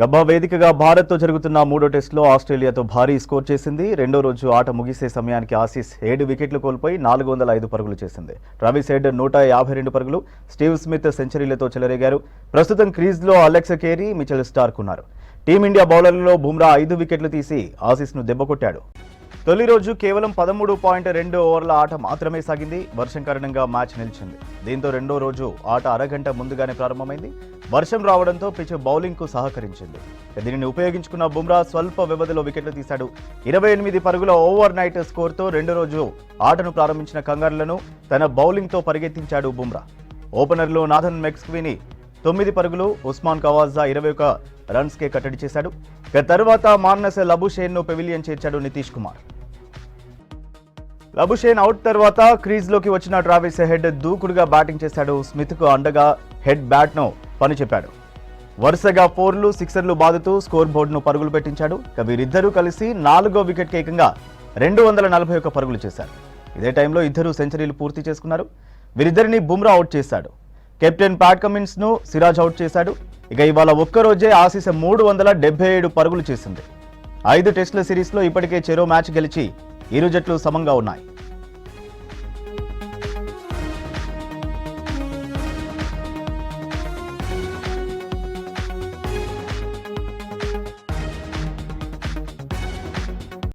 గబ్బా వేదికగా భారత్తో జరుగుతున్న మూడో టెస్టులో ఆస్ట్రేలియాతో భారీ స్కోర్ చేసింది. రెండో రోజు ఆట ముగిసే సమయానికి ఆసీస్ 7 వికెట్లు కోల్పోయి 405 పరుగులు చేసింది. ట్రావిస్ హెడ్ 152 పరుగులు, స్టీవ్ స్మిత్ సెంచరీలతో చెలరేగారు. ప్రస్తుతం క్రీజ్లో అలెక్స్ కేరీ, మిచెల్ స్టార్క్ ఉన్నారు. టీమిండియా బౌలర్లలో బుమ్రా 5 వికెట్లు తీసి ఆసీస్ను దెబ్బకొట్టాడు. తొలి రోజు కేవలం 13.2 ఓవర్ల ఆట మాత్రమే సాగింది. వర్షం కారణంగా మ్యాచ్ నిలిచింది. దీంతో రెండో రోజు ఆట అరగంట ముందుగానే ప్రారంభమైంది. వర్షం రావడంతో పిచ్ బౌలింగ్కు సహకరించింది. దీనిని ఉపయోగించుకున్న బుమ్రా స్వల్ప వ్యవధిలో వికెట్లు తీశాడు. 28 పరుగుల ఓవర్ నైట్ స్కోర్తో రెండో రోజు ఆటను ప్రారంభించిన కంగారులను తన బౌలింగ్తో పరిగెత్తించాడు బుమ్రా. ఓపెనర్లు నాథన్ మెక్స్వీని 9 పరుగులు, ఉస్మాన్ ఖవాజా 21 రన్స్కే కట్టడి చేశాడు. తర్వాత మార్నస్ లబుషేన్ను పెవిలియన్ చేర్చాడు నితీష్ కుమార్. లబుషేన్ అవుట్ తర్వాత క్రీజ్లోకి వచ్చిన ట్రావిస్ హెడ్ దూకుడుగా బ్యాటింగ్ చేశాడు. స్మిత్కు అండగా హెడ్ బ్యాట్ను పనిచెప్పాడు. వరుసగా 4లు, 6లు బాదుతూ స్కోర్ బోర్డును పరుగులు పెట్టించాడు. వీరిద్దరూ కలిసి 4వ వికెట్కి ఏకంగా 241 పరుగులు చేశారు. ఇదే టైంలో ఇద్దరు సెంచరీలు పూర్తి చేసుకున్నారు. వీరిద్దరిని బుమ్రా అవుట్ చేశాడు. కెప్టెన్ ప్యాట్ కమిన్స్ను సిరాజ్ అవుట్ చేశాడు. ఇవాళ ఒక్కరోజే ఆసీస్ 377 పరుగులు చేసింది. 5 టెస్టుల సిరీస్లో ఇప్పటికే చెరో మ్యాచ్ గెలిచి ఇరు జట్లు సమంగా ఉన్నాయి.